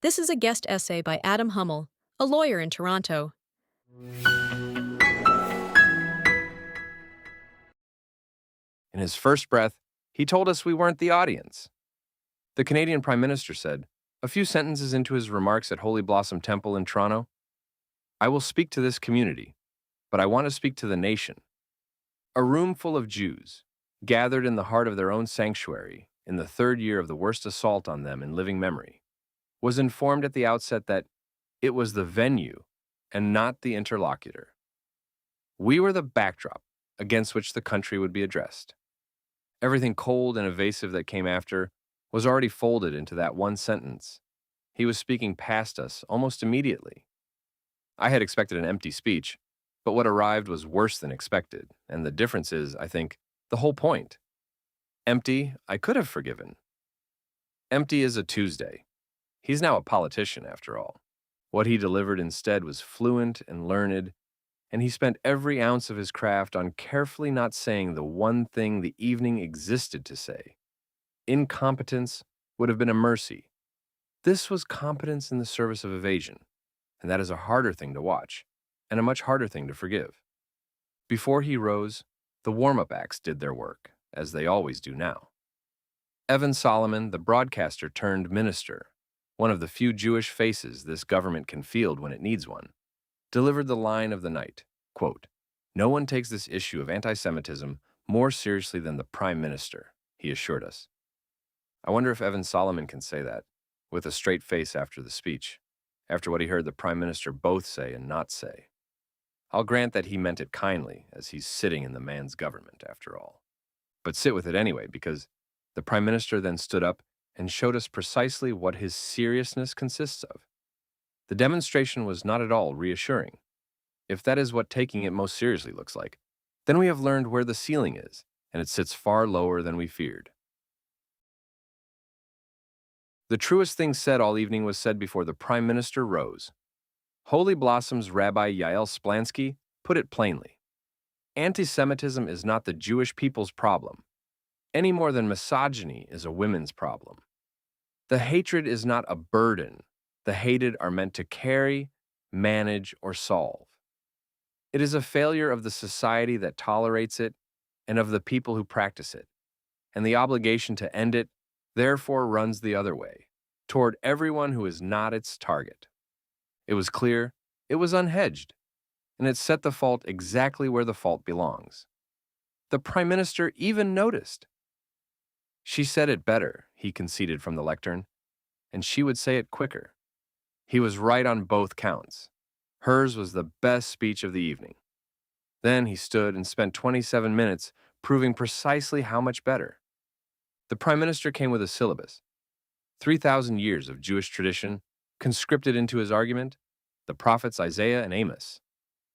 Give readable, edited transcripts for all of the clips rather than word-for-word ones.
This is a guest essay by Adam Hummel, a lawyer in Toronto. In his first breath, he told us we weren't the audience. The Canadian Prime Minister said, a few sentences into his remarks at Holy Blossom Temple in Toronto, I will speak to this community, but I want to speak to the nation. A room full of Jews, gathered in the heart of their own sanctuary, in the third year of the worst assault on them in living memory, was informed at the outset that it was the venue and not the interlocutor. We were the backdrop against which the country would be addressed. Everything cold and evasive that came after was already folded into that one sentence. He was speaking past us almost immediately. I had expected an empty speech, but what arrived was worse than expected, and the difference is, I think, the whole point. Empty, I could have forgiven. Empty is a Tuesday. He's now a politician, after all. What he delivered instead was fluent and learned, and he spent every ounce of his craft on carefully not saying the one thing the evening existed to say. Incompetence would have been a mercy. This was competence in the service of evasion, and that is a harder thing to watch, and a much harder thing to forgive. Before he rose, the warm-up acts did their work, as they always do now. Evan Solomon, the broadcaster turned minister, one of the few Jewish faces this government can field when it needs one, delivered the line of the night, quote, "No one takes this issue of anti-Semitism more seriously than the Prime Minister," he assured us. I wonder if Evan Solomon can say that, with a straight face after the speech, after what he heard the Prime Minister both say and not say. I'll grant that he meant it kindly, as he's sitting in the man's government, after all. But sit with it anyway, because the Prime Minister then stood up and showed us precisely what his seriousness consists of. The demonstration was not at all reassuring. If that is what taking it most seriously looks like, then we have learned where the ceiling is, and it sits far lower than we feared. The truest thing said all evening was said before the Prime Minister rose. Holy Blossom's Rabbi Yael Splansky put it plainly. Anti-Semitism is not the Jewish people's problem, any more than misogyny is a women's problem. The hatred is not a burden. The hated are meant to carry, manage, or solve. It is a failure of the society that tolerates it and of the people who practice it, and the obligation to end it therefore runs the other way, toward everyone who is not its target. It was clear, it was unhedged, and it set the fault exactly where the fault belongs. The Prime Minister even noticed. She said it better, he conceded from the lectern, and she would say it quicker. He was right on both counts. Hers was the best speech of the evening. Then he stood and spent 27 minutes proving precisely how much better. The Prime Minister came with a syllabus. 3,000 years of Jewish tradition conscripted into his argument, the prophets Isaiah and Amos,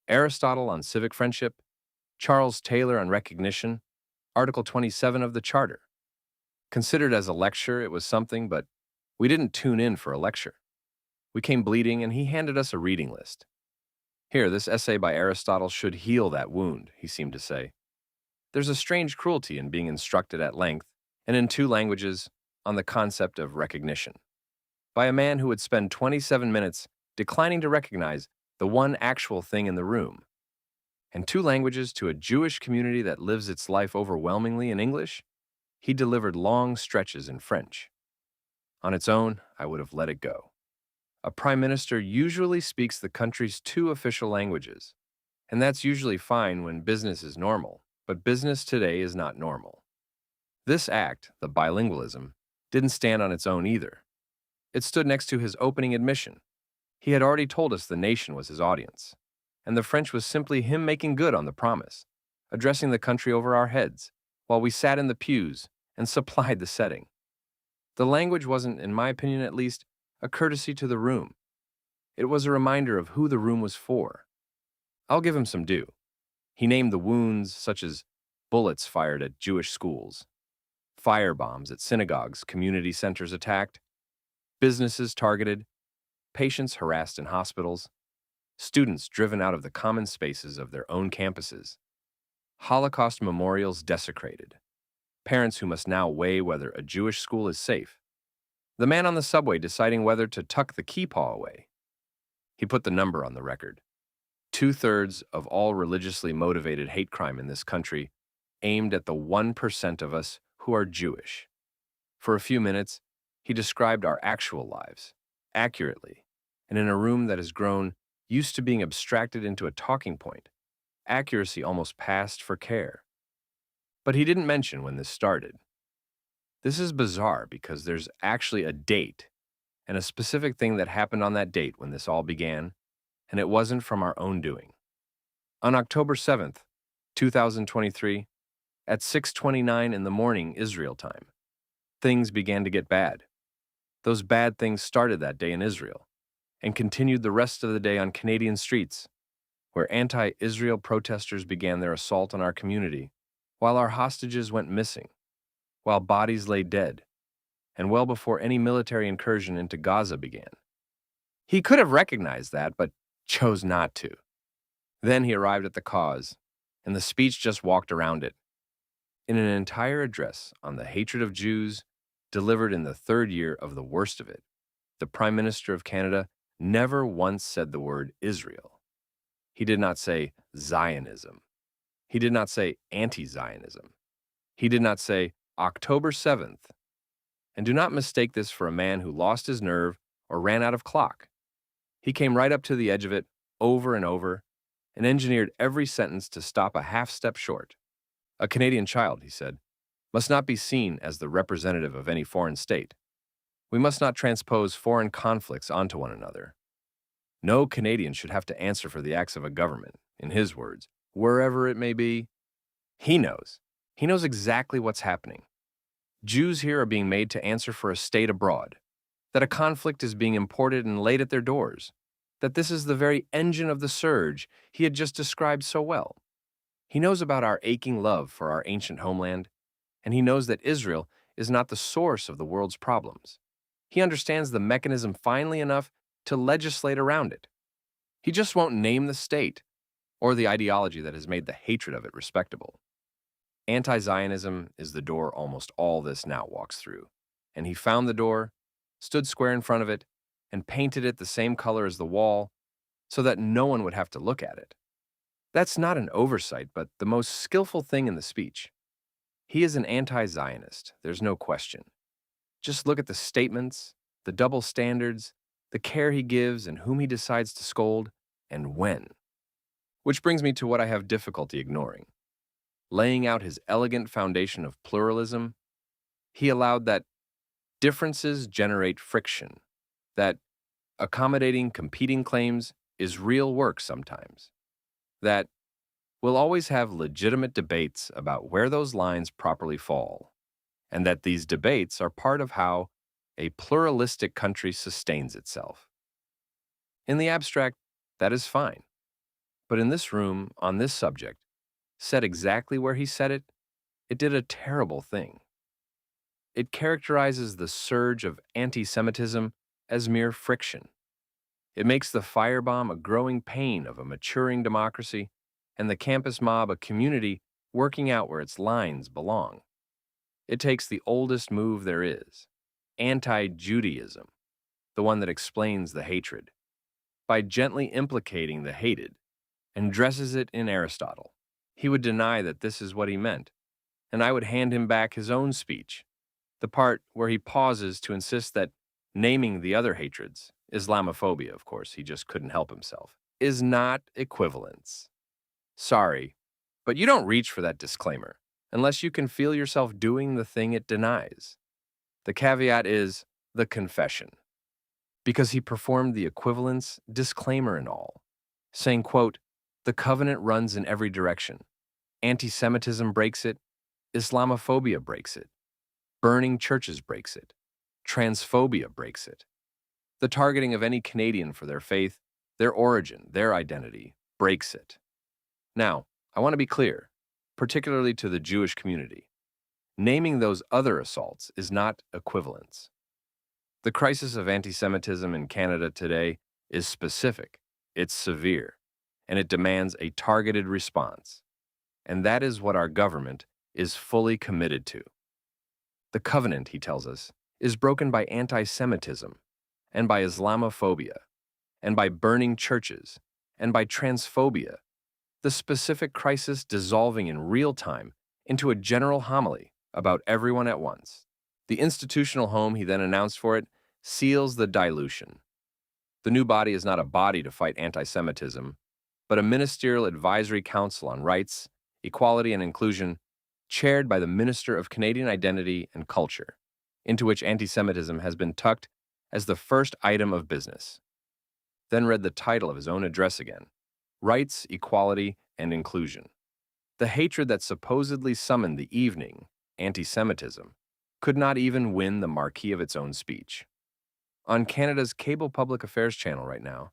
Aristotle on civic friendship, Charles Taylor on recognition, Article 27 of the Charter. Considered as a lecture, it was something, but we didn't tune in for a lecture. We came bleeding, and he handed us a reading list. Here, this essay by Aristotle should heal that wound, he seemed to say. There's a strange cruelty in being instructed at length, and in two languages, on the concept of recognition, by a man who would spend 27 minutes declining to recognize the one actual thing in the room, and two languages to a Jewish community that lives its life overwhelmingly in English. He delivered long stretches in French. On its own, I would have let it go. A prime minister usually speaks the country's two official languages, and that's usually fine when business is normal, but business today is not normal. This act, the bilingualism, didn't stand on its own either. It stood next to his opening admission. He had already told us the nation was his audience, and the French was simply him making good on the promise, addressing the country over our heads, while we sat in the pews and supplied the setting. The language wasn't, in my opinion at least, a courtesy to the room. It was a reminder of who the room was for. I'll give him some due. He named the wounds such as bullets fired at Jewish schools, firebombs at synagogues, community centers attacked, businesses targeted, patients harassed in hospitals, students driven out of the common spaces of their own campuses, Holocaust memorials desecrated, parents who must now weigh whether a Jewish school is safe. The man on the subway deciding whether to tuck the key paw away. He put the number on the record. Two-thirds of all religiously motivated hate crime in this country aimed at the 1% of us who are Jewish. For a few minutes, he described our actual lives, accurately, and in a room that has grown used to being abstracted into a talking point, accuracy almost passed for care. But he didn't mention when this started. This is bizarre because there's actually a date and a specific thing that happened on that date when this all began, and it wasn't from our own doing. On October 7th, 2023, at 6:29 in the morning Israel time, things began to get bad. Those bad things started that day in Israel and continued the rest of the day on Canadian streets, where anti-Israel protesters began their assault on our community, while our hostages went missing, while bodies lay dead, and well before any military incursion into Gaza began. He could have recognized that, but chose not to. Then he arrived at the cause, and the speech just walked around it. In an entire address on the hatred of Jews, delivered in the third year of the worst of it, the Prime Minister of Canada never once said the word Israel. He did not say Zionism. He did not say anti-Zionism. He did not say October 7th. And do not mistake this for a man who lost his nerve or ran out of clock. He came right up to the edge of it over and over and engineered every sentence to stop a half step short. A Canadian child, he said, must not be seen as the representative of any foreign state. We must not transpose foreign conflicts onto one another. No Canadian should have to answer for the acts of a government, in his words, wherever it may be. He knows. He knows exactly what's happening. Jews here are being made to answer for a state abroad, that a conflict is being imported and laid at their doors, that this is the very engine of the surge he had just described so well. He knows about our aching love for our ancient homeland, and he knows that Israel is not the source of the world's problems. He understands the mechanism finely enough to legislate around it. He just won't name the state or the ideology that has made the hatred of it respectable. Anti-Zionism is the door almost all this now walks through, and he found the door, stood square in front of it, and painted it the same color as the wall so that no one would have to look at it. That's not an oversight, but the most skillful thing in the speech. He is an anti-Zionist, there's no question. Just look at the statements, the double standards, the care he gives and whom he decides to scold, and when. Which brings me to what I have difficulty ignoring. Laying out his elegant foundation of pluralism, he allowed that differences generate friction, that accommodating competing claims is real work sometimes, that we'll always have legitimate debates about where those lines properly fall, and that these debates are part of how a pluralistic country sustains itself. In the abstract, that is fine. But in this room, on this subject, said exactly where he said it, it did a terrible thing. It characterizes the surge of anti-Semitism as mere friction. It makes the firebomb a growing pain of a maturing democracy and the campus mob a community working out where its lines belong. It takes the oldest move there is, anti-Judaism, the one that explains the hatred, by gently implicating the hated, and dresses it in Aristotle. He would deny that this is what he meant, and I would hand him back his own speech, the part where he pauses to insist that naming the other hatreds, Islamophobia, of course, he just couldn't help himself, is not equivalence. Sorry, but you don't reach for that disclaimer unless you can feel yourself doing the thing it denies. The caveat is the confession, because he performed the equivalence disclaimer and all, saying, quote, "The covenant runs in every direction. Anti-Semitism breaks it, Islamophobia breaks it, burning churches breaks it, transphobia breaks it. The targeting of any Canadian for their faith, their origin, their identity, breaks it." Now, I want to be clear, particularly to the Jewish community. Naming those other assaults is not equivalence. The crisis of anti-Semitism in Canada today is specific, it's severe, and it demands a targeted response. And that is what our government is fully committed to. The covenant, he tells us, is broken by anti-Semitism, and by Islamophobia, and by burning churches, and by transphobia, the specific crisis dissolving in real time into a general homily about everyone at once. The institutional home he then announced for it seals the dilution. The new body is not a body to fight anti-Semitism, but a ministerial advisory council on rights, equality, and inclusion, chaired by the Minister of Canadian Identity and Culture, into which anti-Semitism has been tucked as the first item of business. Then read the title of his own address again: Rights, Equality, and Inclusion. The hatred that supposedly summoned the evening, anti-Semitism, could not even win the marquee of its own speech. On Canada's cable public affairs channel right now,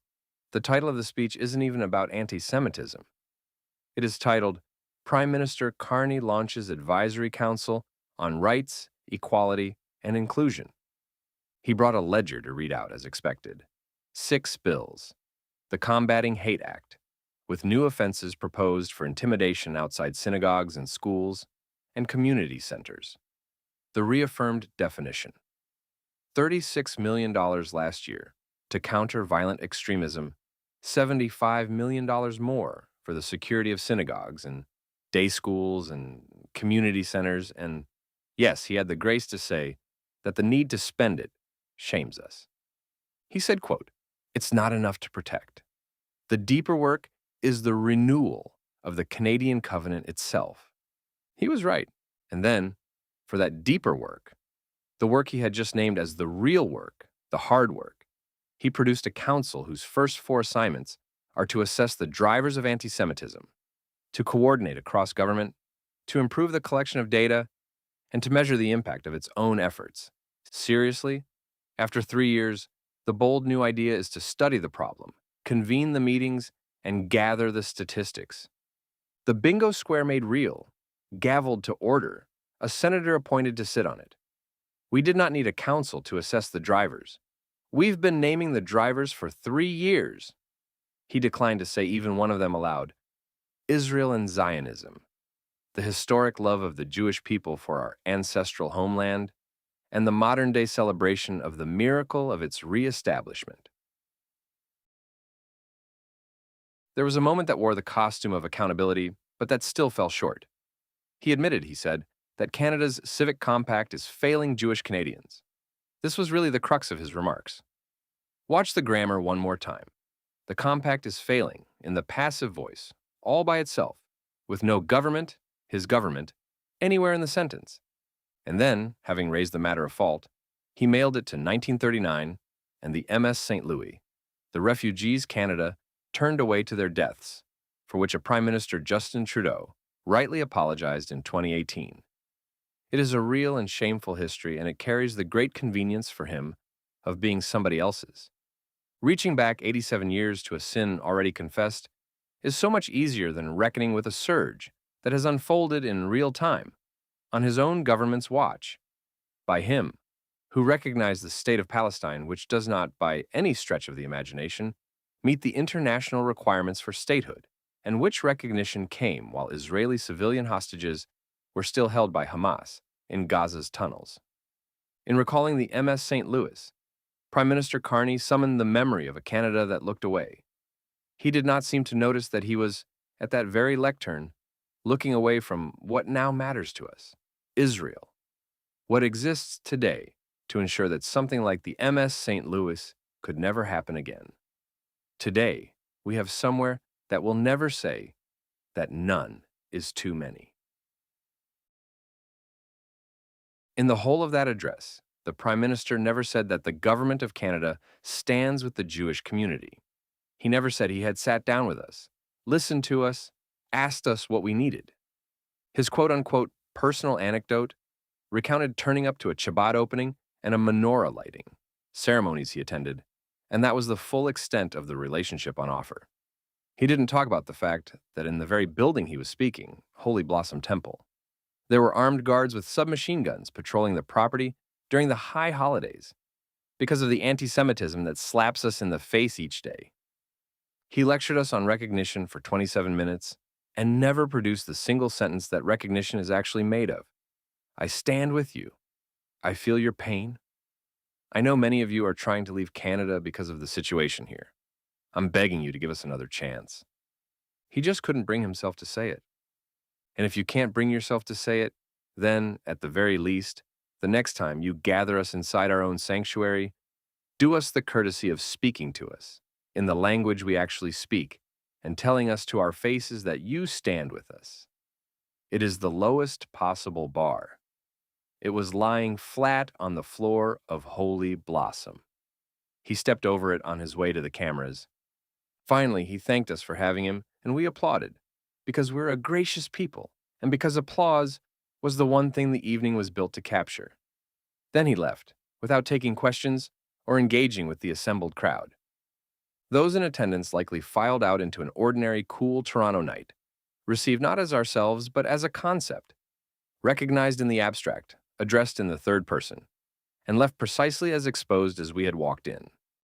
the title of the speech isn't even about anti-Semitism. It is titled, Prime Minister Carney Launches Advisory Council on Rights, Equality, and Inclusion. He brought a ledger to read out as expected. 6 bills. The Combating Hate Act, with new offenses proposed for intimidation outside synagogues and schools and community centers. The reaffirmed definition. $36 million last year to counter violent extremism, $75 million more for the security of synagogues and day schools and community centers, and yes, he had the grace to say that the need to spend it shames us. He said, quote, "It's not enough to protect. The deeper work is the renewal of the Canadian covenant itself." He was right. And then, for that deeper work, the work he had just named as the real work, the hard work, he produced a council whose first 4 assignments are to assess the drivers of anti-Semitism, to coordinate across government, to improve the collection of data, and to measure the impact of its own efforts. Seriously? After 3 years, the bold new idea is to study the problem, convene the meetings, and gather the statistics. The bingo square made real, gavelled to order, a senator appointed to sit on it. We did not need a council to assess the drivers. We've been naming the drivers for 3 years. He declined to say even one of them aloud. Israel and Zionism, the historic love of the Jewish people for our ancestral homeland, and the modern-day celebration of the miracle of its re-establishment. There was a moment that wore the costume of accountability, but that still fell short. He admitted, he said, that Canada's civic compact is failing Jewish Canadians. This was really the crux of his remarks. Watch the grammar one more time. The compact is failing in the passive voice, all by itself, with no government, his government, anywhere in the sentence. And then, having raised the matter of fault, he mailed it to 1939 and the MS St. Louis. The refugees Canada turned away to their deaths, for which a Prime Minister Justin Trudeau rightly apologized in 2018. It is a real and shameful history, and it carries the great convenience for him of being somebody else's. Reaching back 87 years to a sin already confessed is so much easier than reckoning with a surge that has unfolded in real time, on his own government's watch, by him, who recognized the state of Palestine, which does not, by any stretch of the imagination, meet the international requirements for statehood, and which recognition came while Israeli civilian hostages were still held by Hamas in Gaza's tunnels. In recalling the MS St. Louis, Prime Minister Carney summoned the memory of a Canada that looked away. He did not seem to notice that he was, at that very lectern, looking away from what now matters to us, Israel, what exists today to ensure that something like the MS St. Louis could never happen again. Today, we have somewhere that will never say that none is too many. In the whole of that address, the Prime Minister never said that the Government of Canada stands with the Jewish community. He never said he had sat down with us, listened to us, asked us what we needed. His quote-unquote personal anecdote recounted turning up to a Shabbat opening and a menorah lighting, ceremonies he attended, and that was the full extent of the relationship on offer. He didn't talk about the fact that in the very building he was speaking, Holy Blossom Temple, there were armed guards with submachine guns patrolling the property during the high holidays because of the anti-Semitism that slaps us in the face each day. He lectured us on recognition for 27 minutes and never produced the single sentence that recognition is actually made of. I stand with you. I feel your pain. I know many of you are trying to leave Canada because of the situation here. I'm begging you to give us another chance. He just couldn't bring himself to say it. And if you can't bring yourself to say it, then, at the very least, the next time you gather us inside our own sanctuary, do us the courtesy of speaking to us in the language we actually speak and telling us to our faces that you stand with us. It is the lowest possible bar. It was lying flat on the floor of Holy Blossom. He stepped over it on his way to the cameras. Finally, he thanked us for having him, and we applauded, because we're a gracious people, and because applause was the one thing the evening was built to capture. Then he left, without taking questions or engaging with the assembled crowd. Those in attendance likely filed out into an ordinary, cool Toronto night, received not as ourselves, but as a concept, recognized in the abstract, addressed in the third person, and left precisely as exposed as we had walked in.